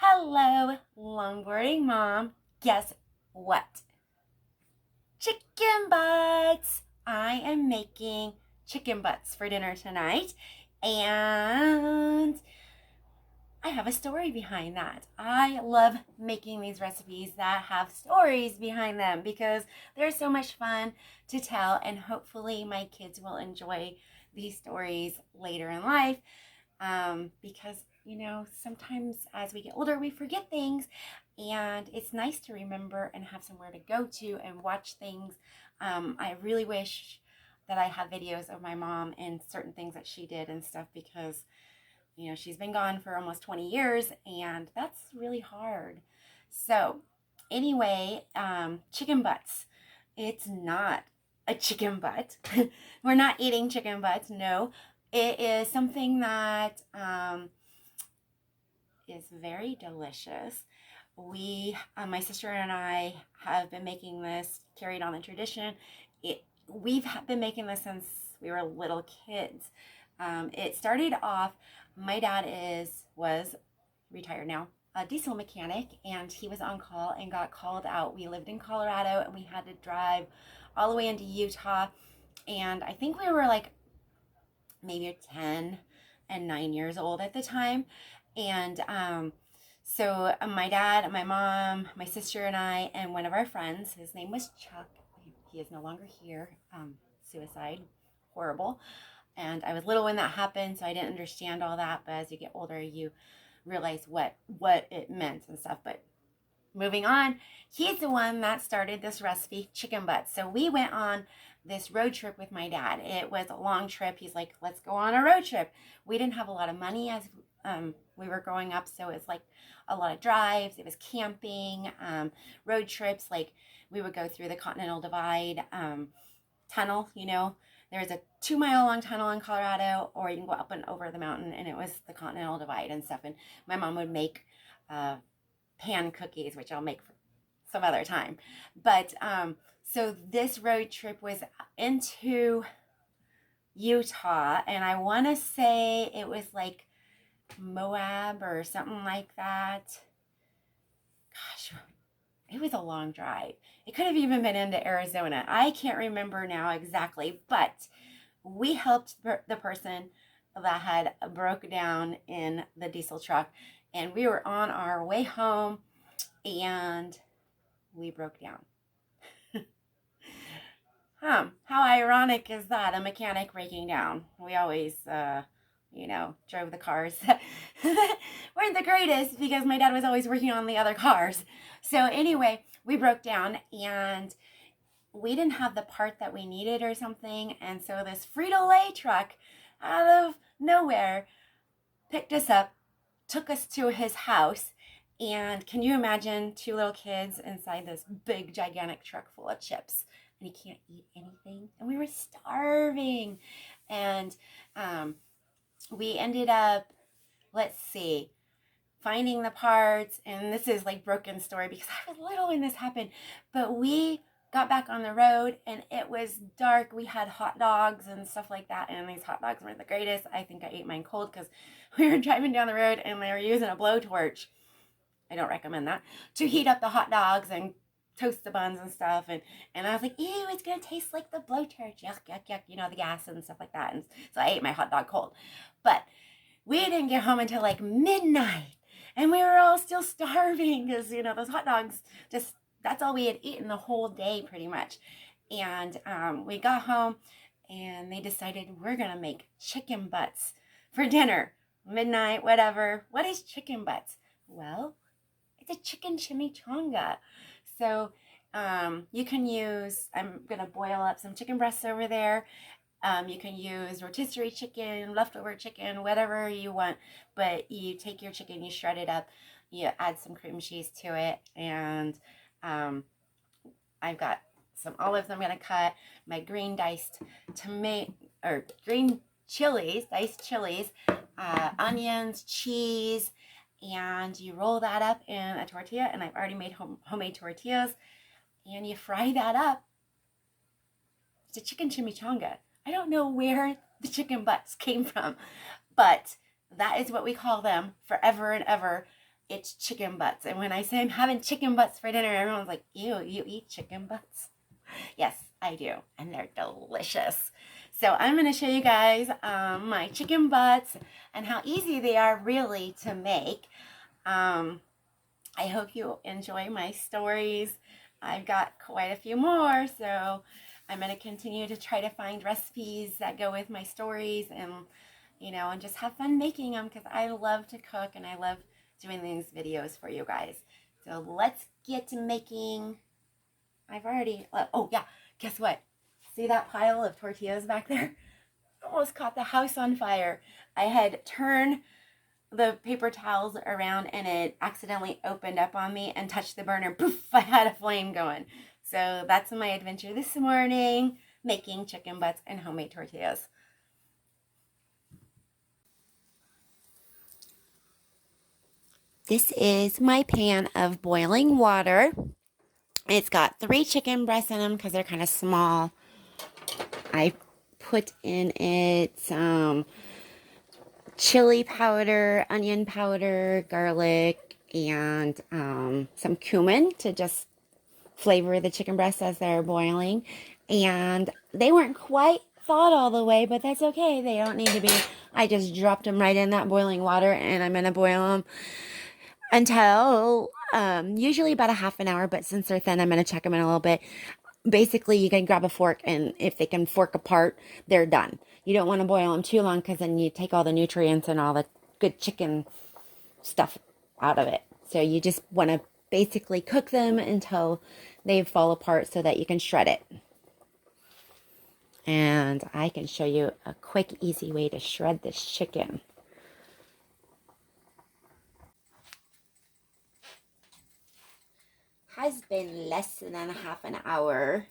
Hello, longboarding mom. Guess what? Chicken butts. I am making chicken butts for dinner tonight, and I have a story behind that. I love making these recipes that have stories behind them because they're so much fun to tell, and hopefully, my kids will enjoy these stories later in life because sometimes as we get older we forget things, and it's nice to remember and have somewhere to go to and watch things. I really wish that I had videos of my mom and certain things that she did and stuff because she's been gone for almost 20 years and that's really hard. So anyway, chicken butts. It's not a chicken butt. We're not eating chicken butts, no. It is something that is very delicious. My sister and I have been making this, carried on the tradition. We've been making this since we were little kids. It started off, my dad was retired now, a diesel mechanic, and he was on call and got called out. We lived in Colorado and we had to drive all the way into Utah. And I think we were like maybe 10 and 9 years old at the time. And so my dad, my mom, my sister, and I, and one of our friends, his name was Chuck. He is no longer here. Suicide, horrible. And I was little when that happened, so I didn't understand all that. But as you get older, you realize what it meant and stuff. But moving on, he's the one that started this recipe, chicken butts. So we went on this road trip with my dad. It was a long trip. He's like, let's go on a road trip. We didn't have a lot of money as we were growing up, so it's like a lot of drives. It was camping, road trips. Like we would go through the Continental Divide tunnel. There's a 2-mile long tunnel in Colorado, or you can go up and over the mountain, and it was the Continental Divide and stuff. And my mom would make pan cookies, which I'll make for some other time. But so this road trip was into Utah, and I want to say it was like Moab or something like that. Gosh, it was a long drive. It could have even been into Arizona. I can't remember now exactly, but we helped the person that had broke down in the diesel truck, and we were on our way home and we broke down. How ironic is that? A mechanic breaking down. We always, drove the cars that weren't the greatest because my dad was always working on the other cars. So anyway, we broke down and we didn't have the part that we needed or something. And so this Frito-Lay truck out of nowhere picked us up, took us to his house. And can you imagine 2 little kids inside this big, gigantic truck full of chips? And he can't eat anything. And we were starving. And we ended up, let's see, finding the parts. And this is like broken story because I was little when this happened. But we got back on the road and it was dark. We had hot dogs and stuff like that. And these hot dogs weren't the greatest. I think I ate mine cold because we were driving down the road and they were using a blowtorch. I don't recommend that, to heat up the hot dogs and toast the buns and stuff. And I was like, ew, it's going to taste like the blowtorch. Yuck, yuck, yuck, the gas and stuff like that. And so I ate my hot dog cold. But we didn't get home until like midnight. And we were all still starving because, those hot dogs, that's all we had eaten the whole day pretty much. And we got home and they decided we're going to make chicken butts for dinner. Midnight, whatever. What is chicken butts? Well, it's a chicken chimichanga. So you can use, I'm going to boil up some chicken breasts over there. You can use rotisserie chicken, leftover chicken, whatever you want. But you take your chicken, you shred it up, you add some cream cheese to it. And I've got some olives I'm going to cut, my green diced green chilies, diced chilies, onions, cheese, and you roll that up in a tortilla, and I've already made homemade tortillas, and you fry that up. It's a chicken chimichanga. I don't know where the chicken butts came from, but that is what we call them forever and ever. it's chicken butts. And when I say I'm having chicken butts for dinner, everyone's like, ew, you eat chicken butts? Yes, I do. And they're delicious. So I'm going to show you guys my chicken butts and how easy they are really to make. I hope you enjoy my stories. I've got quite a few more, so I'm going to continue to try to find recipes that go with my stories and, you know, and just have fun making them because I love to cook and I love doing these videos for you guys. So let's get to making. I've already, oh yeah, guess what? See that pile of tortillas back there? Almost caught the house on fire. I had turned the paper towels around and it accidentally opened up on me and touched the burner. Poof, I had a flame going. So that's my adventure this morning, making chicken butts and homemade tortillas. This is my pan of boiling water. It's got 3 chicken breasts in them because they're kind of small. I put in it some chili powder, onion powder, garlic, and some cumin to just flavor the chicken breasts as they're boiling. And they weren't quite thawed all the way, but that's okay. They don't need to be. I just dropped them right in that boiling water, and I'm going to boil them until usually about a half an hour, but since they're thin, I'm going to check them in a little bit. Basically, you can grab a fork, and if they can fork apart, they're done. You don't want to boil them too long because then you take all the nutrients and all the good chicken stuff out of it. So you just want to basically cook them until they fall apart so that you can shred it. And I can show you a quick, easy way to shred this chicken. Has been less than a half an hour.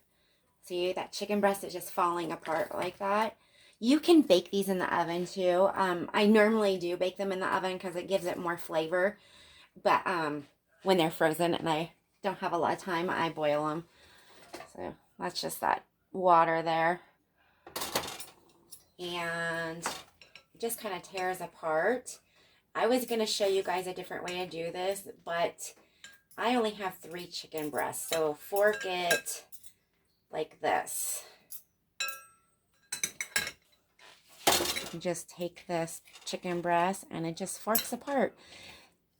See, that chicken breast is just falling apart like that. You can bake these in the oven too. I normally do bake them in the oven because it gives it more flavor. But when they're frozen and I don't have a lot of time, I boil them. So that's just that water there. And it just kind of tears apart. I was going to show you guys a different way to do this, but I only have 3 chicken breasts. So fork it like this. You just take this chicken breast and it just forks apart.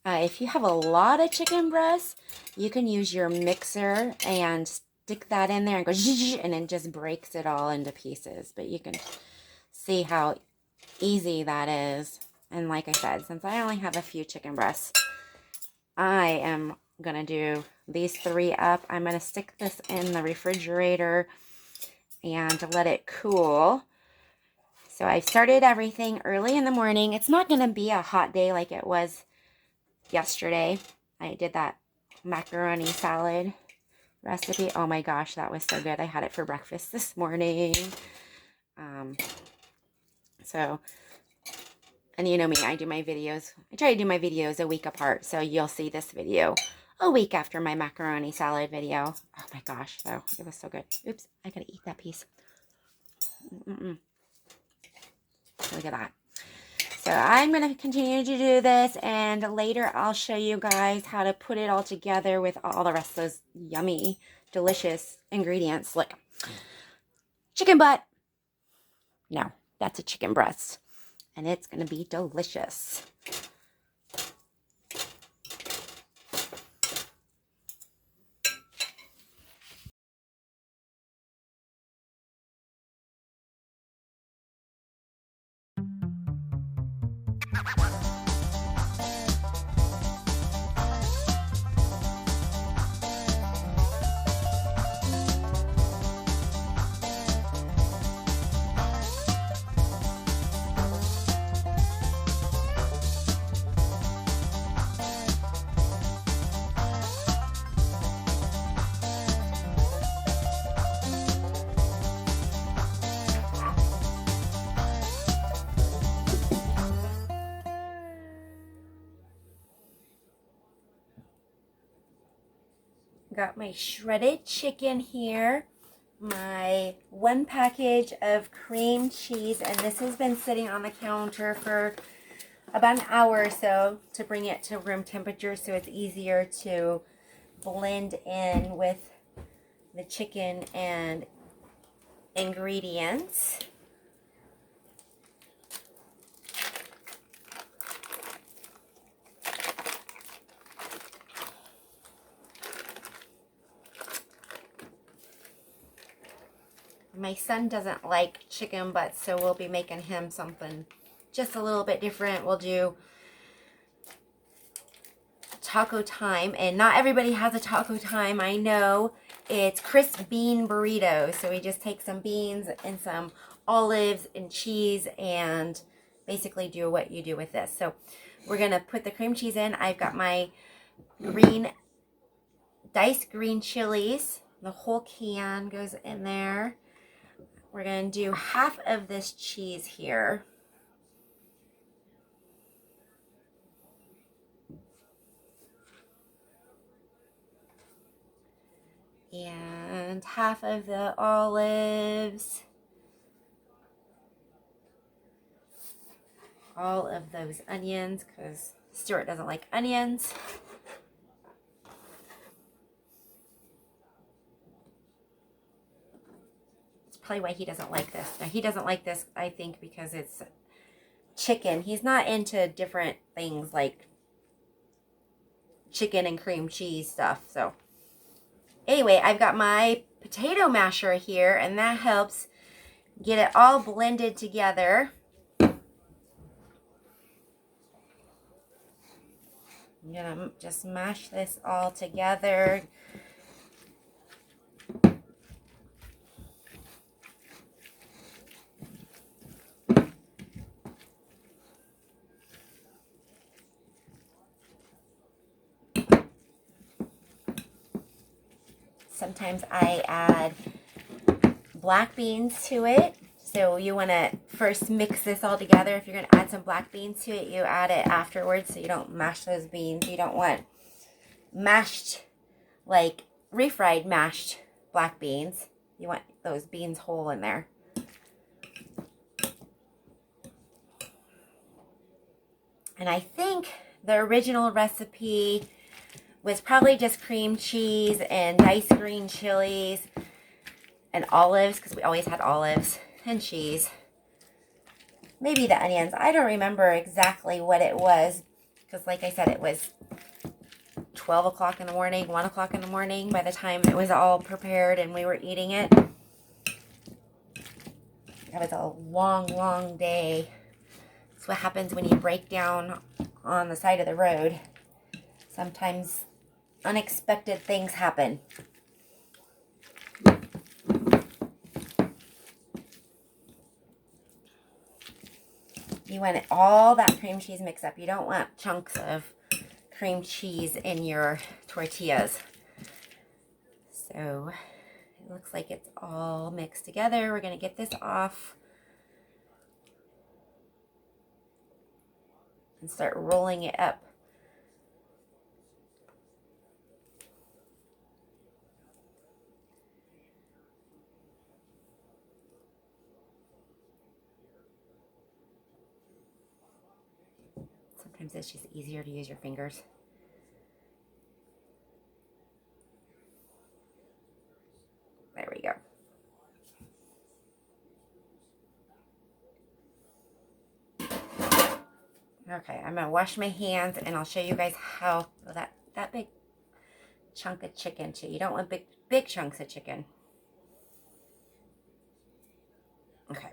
If you have a lot of chicken breasts, you can use your mixer and stick that in there and go zzz, and it just breaks it all into pieces. But you can see how easy that is. And like I said, since I only have a few chicken breasts, I am going to do these 3 up. I'm going to stick this in the refrigerator and let it cool. So I started everything early in the morning. It's not going to be a hot day like it was yesterday. I did that macaroni salad recipe. Oh my gosh, that was so good. I had it for breakfast this morning. And you know me, I do my videos. I try to do my videos a week apart. So you'll see this video a week after my macaroni salad video. Oh my gosh, though. It was so good. Oops, I gotta eat that piece. Look at that. So I'm going to continue to do this, and later I'll show you guys how to put it all together with all the rest of those yummy, delicious ingredients. Look, chicken butt. No, that's a chicken breast, and it's going to be delicious. Got my shredded chicken here, my 1 package of cream cheese, and this has been sitting on the counter for about an hour or so to bring it to room temperature so it's easier to blend in with the chicken and ingredients. My son doesn't like chicken butts, so we'll be making him something just a little bit different. We'll do taco time, and not everybody has a taco time. I know it's crisp bean burritos. So we just take some beans and some olives and cheese and basically do what you do with this. So we're going to put the cream cheese in. I've got my diced green chilies. The whole can goes in there. We're going to do half of this cheese here. And half of the olives. All of those onions, because Stuart doesn't like onions. It's probably why he doesn't like this. Now, he doesn't like this, I think, because it's chicken. He's not into different things like chicken and cream cheese stuff. So anyway, I've got my potato masher here, and that helps get it all blended together. I'm gonna just mash this all together. Sometimes I add black beans to it. So you want to first mix this all together. If you're going to add some black beans to it, you add it afterwards so you don't mash those beans. You don't want mashed, like refried mashed black beans. You want those beans whole in there. And I think the original recipe was probably just cream cheese and diced green chilies and olives, because we always had olives, and cheese. Maybe the onions. I don't remember exactly what it was, because like I said, it was 12 o'clock in the morning, 1 o'clock in the morning by the time it was all prepared and we were eating it. That was a long, long day. That's what happens when you break down on the side of the road. Sometimes unexpected things happen. You want all that cream cheese mixed up. You don't want chunks of cream cheese in your tortillas. So it looks like it's all mixed together. We're going to get this off and start rolling it up. Sometimes it's just easier to use your fingers. There we go. Okay, I'm gonna wash my hands and I'll show you guys how that big chunk of chicken too. You don't want big chunks of chicken. Okay.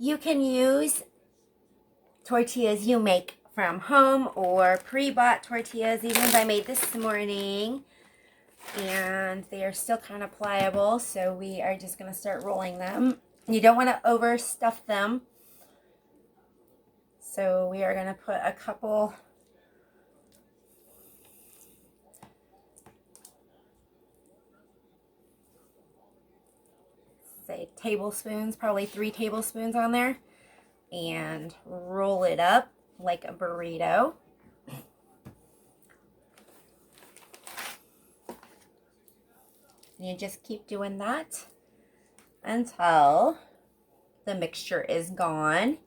You can use tortillas you make from home or pre-bought tortillas. Even as I made this morning, and they are still kind of pliable, so we are just going to start rolling them. You don't want to overstuff them, so we are going to put a couple tablespoons, probably 3 tablespoons on there, and roll it up like a burrito. And you just keep doing that until the mixture is gone.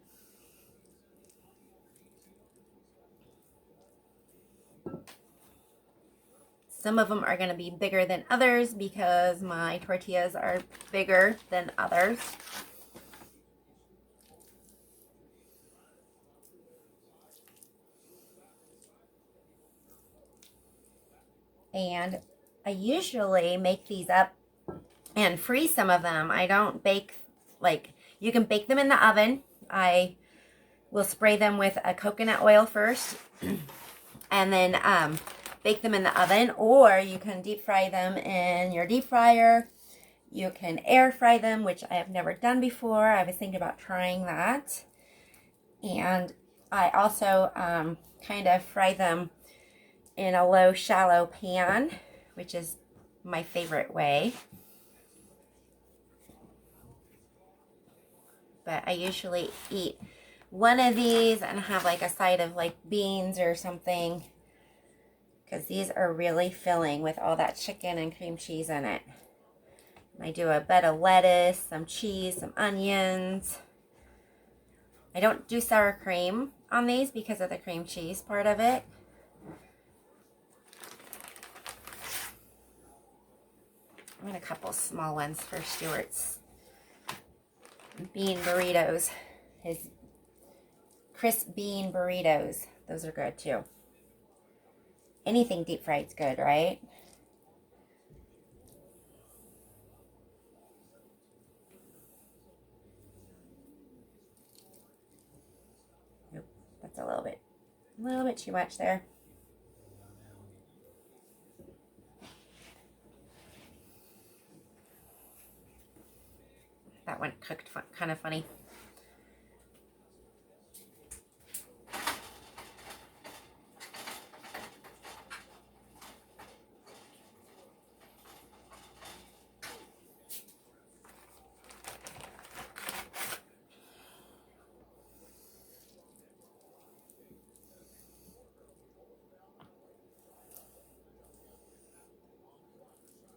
Some of them are going to be bigger than others because my tortillas are bigger than others. And I usually make these up and freeze some of them. I don't bake, like, you can bake them in the oven. I will spray them with a coconut oil first and then bake them in the oven, or you can deep fry them in your deep fryer. You can air fry them, which I have never done before. I was thinking about trying that. And I also kind of fry them in a low, shallow pan, which is my favorite way. But I usually eat one of these and have like a side of like beans or something, because these are really filling with all that chicken and cream cheese in it. I do a bed of lettuce, some cheese, some onions. I don't do sour cream on these because of the cream cheese part of it. I'm going to couple small ones for Stuart's bean burritos. His crisp bean burritos. Those are good too. Anything deep fried is good, right? Nope, that's a little bit too much there. That one cooked kind of funny.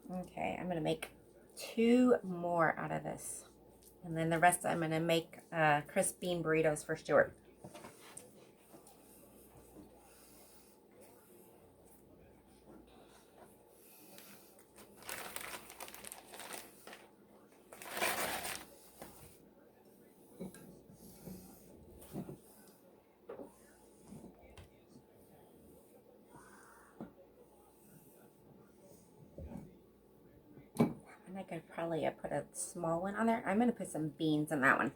Okay, I'm going to make 2 more out of this. And then the rest I'm going to make crisp bean burritos for Stuart. I could probably put a small one on there. I'm going to put some beans in that one.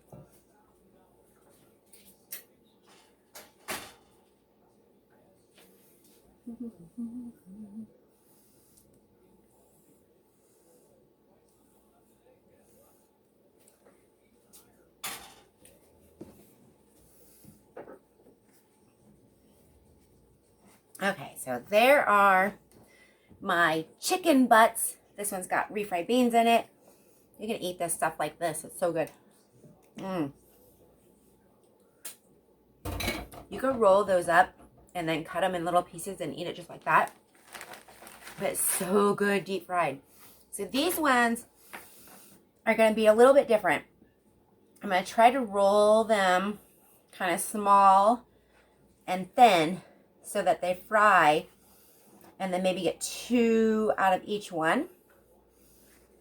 Okay, so there are my chicken butts. This one's got refried beans in it. You can eat this stuff like this. It's so good. You can roll those up and then cut them in little pieces and eat it just like that. But it's so good deep fried. So these ones are going to be a little bit different. I'm going to try to roll them kind of small and thin so that they fry, and then maybe get 2 out of each one.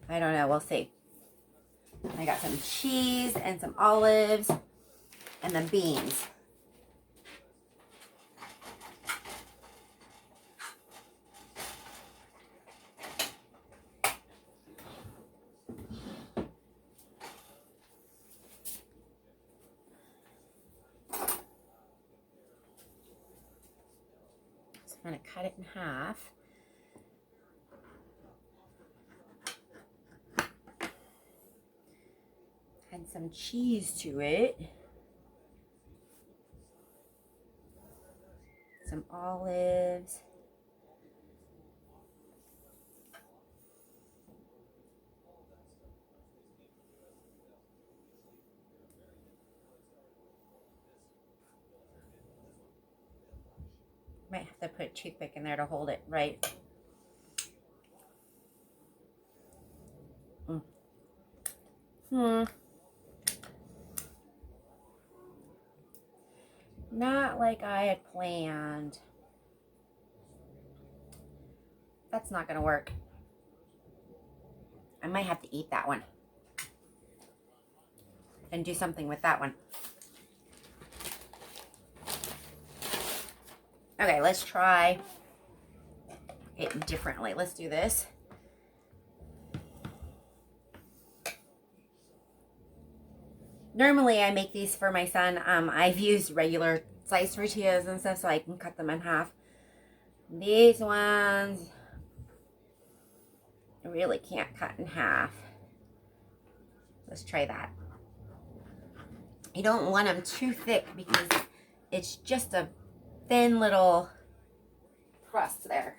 I don't know. We'll see. I got some cheese and some olives and the beans. So I'm going to cut it in half. Add some cheese to it. Some olives. Might have to put a toothpick in there to hold it right. Not like I had planned. That's not gonna work. I might have to eat that one and do something with that one. Okay, let's try it differently. Let's do this. Normally I make these for my son. I've used regular sliced tortillas and stuff so I can cut them in half. These ones I really can't cut in half. Let's try that. You don't want them too thick because it's just a thin little crust there.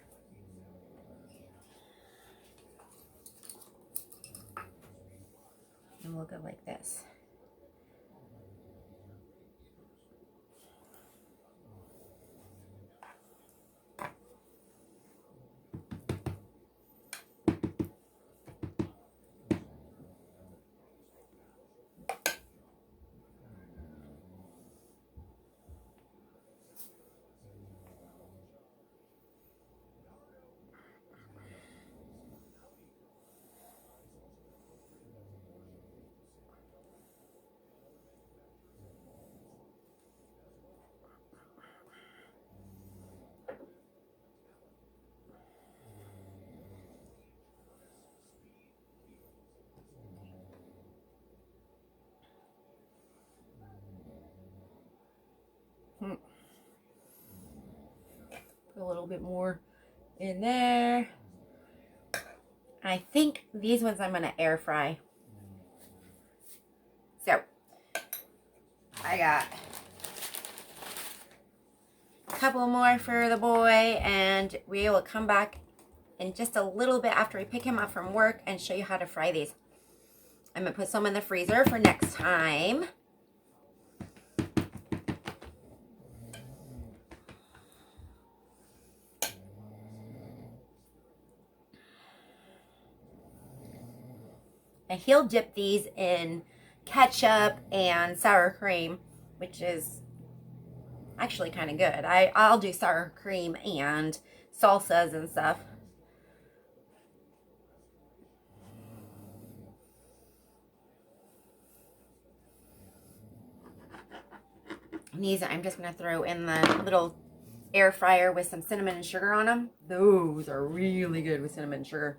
And we'll go like this. Put a little bit more in there. I think these ones I'm going to air fry. So, I got a couple more for the boy, and we will come back in just a little bit after we pick him up from work and show you how to fry these. I'm going to put some in the freezer for next time. And he'll dip these in ketchup and sour cream, which is actually kind of good. I'll do sour cream and salsas and stuff. And these I'm just going to throw in the little air fryer with some cinnamon and sugar on them. Those are really good with cinnamon and sugar.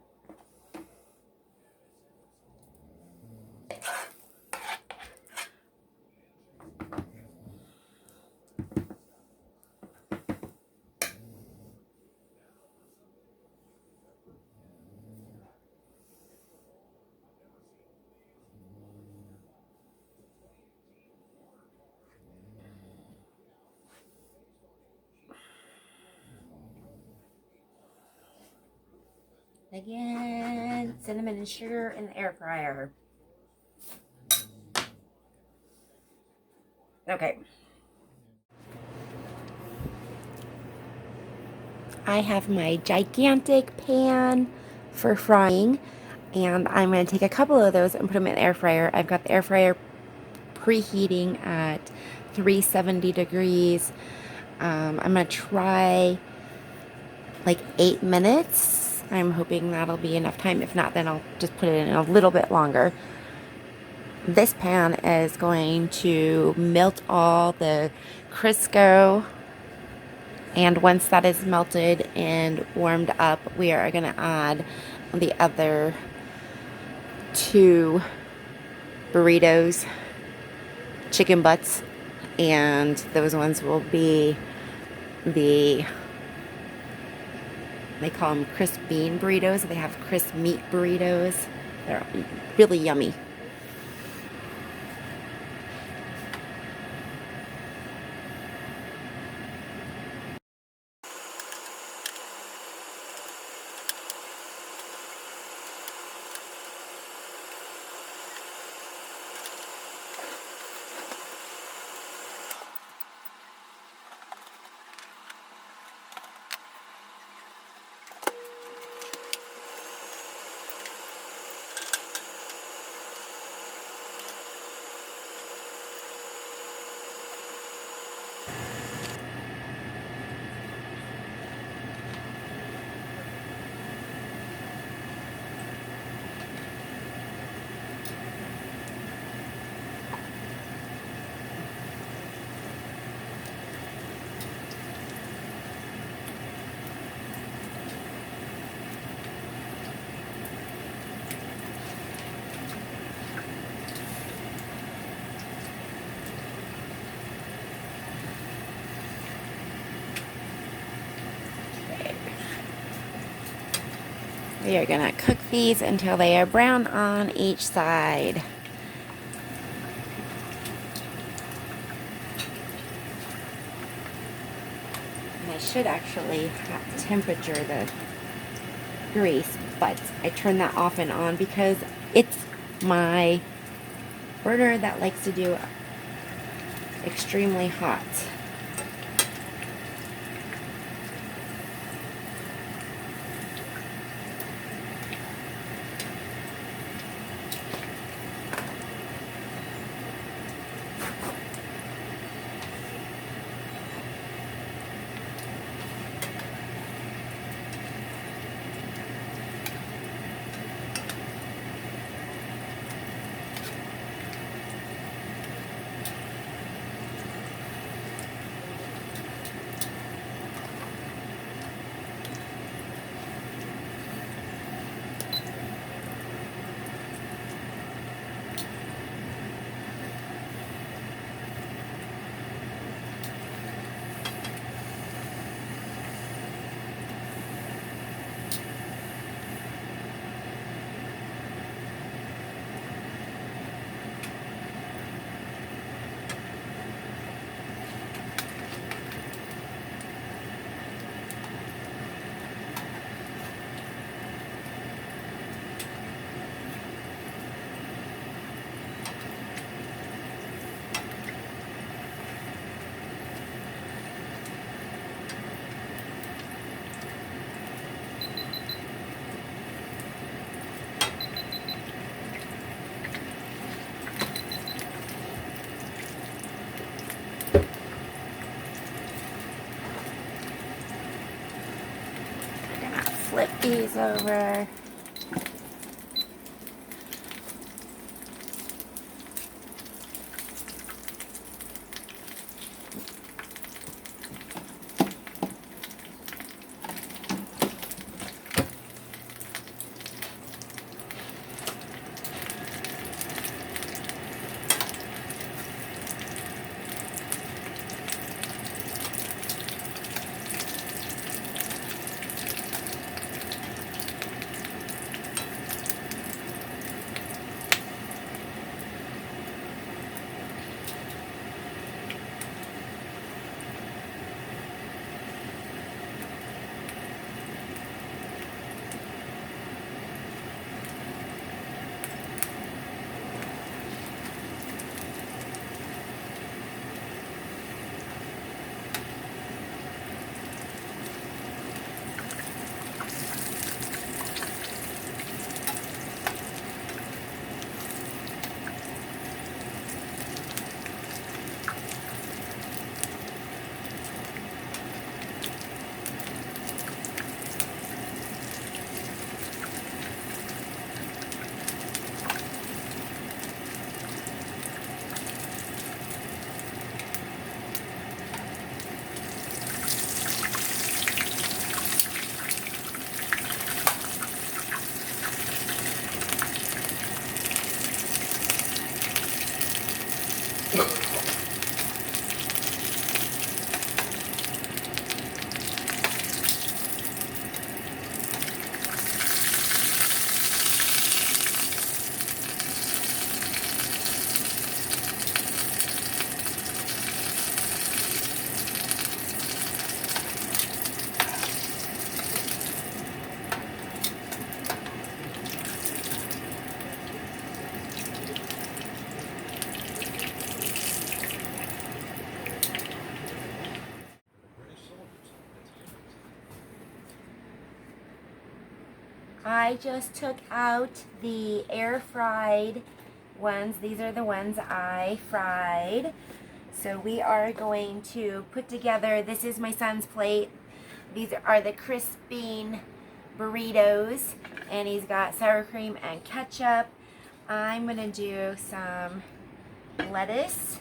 Again, cinnamon and sugar in the air fryer. Okay. I have my gigantic pan for frying, and I'm going to take a couple of those and put them in the air fryer. I've got the air fryer preheating at 370 degrees. I'm going to try like 8 minutes. I'm hoping that'll be enough time. If not, then I'll just put it in a little bit longer. This pan is going to melt all the Crisco, and once that is melted and warmed up, we are going to add the other 2 burritos, chicken butts, and those ones will be they call them crisp bean burritos. They have crisp meat burritos. They're really yummy. We are going to cook these until they are brown on each side. And I should actually temperature the grease, but I turn that off and on because it's my burner that likes to do extremely hot. Flip these over. I just took out the air fried ones. These are the ones I fried. So we are going to put together, this is my son's plate. These are the crisp bean burritos, and he's got sour cream and ketchup. I'm gonna do some lettuce,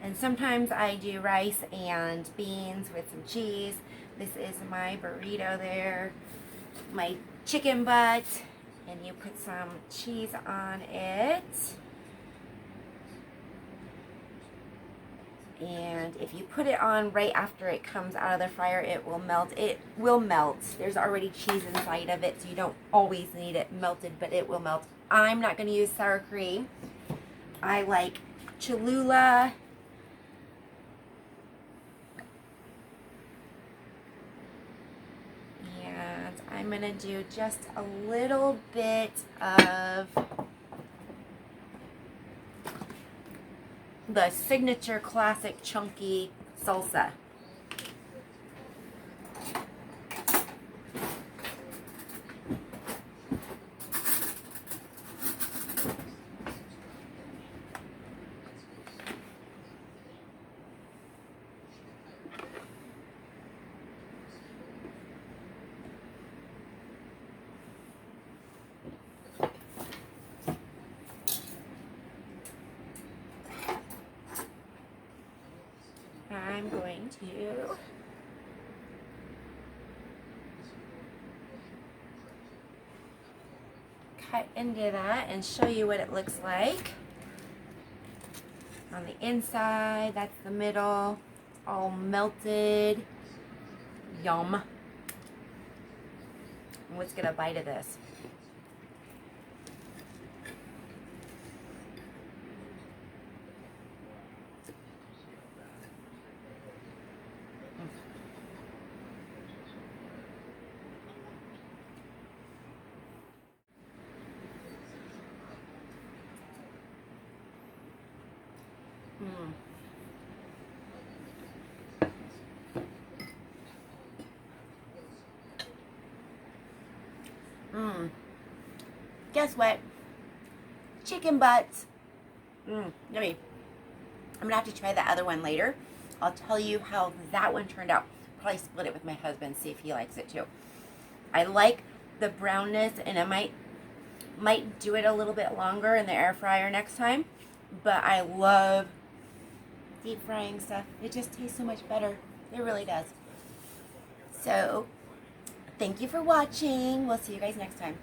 and sometimes I do rice and beans with some cheese. This is my burrito there, my chicken butt, and you put some cheese on it. And if you put it on right after it comes out of the fryer, it will melt. It will melt. There's already cheese inside of it, so you don't always need it melted, but it will melt. I'm not going to use sour cream. I like Cholula. And I'm going to do just a little bit of the signature classic chunky salsa. I'm going to cut into that and show you what it looks like. On the inside, that's the middle, all melted. Yum. Let's get a bite of this. Guess what? Chicken butts. Yummy. I'm gonna have to try the other one later. I'll tell you how that one turned out. Probably split it with my husband, see if he likes it too. I like the brownness, and I might do it a little bit longer in the air fryer next time. But I love deep frying stuff. It just tastes so much better. It really does. So, thank you for watching. We'll see you guys next time.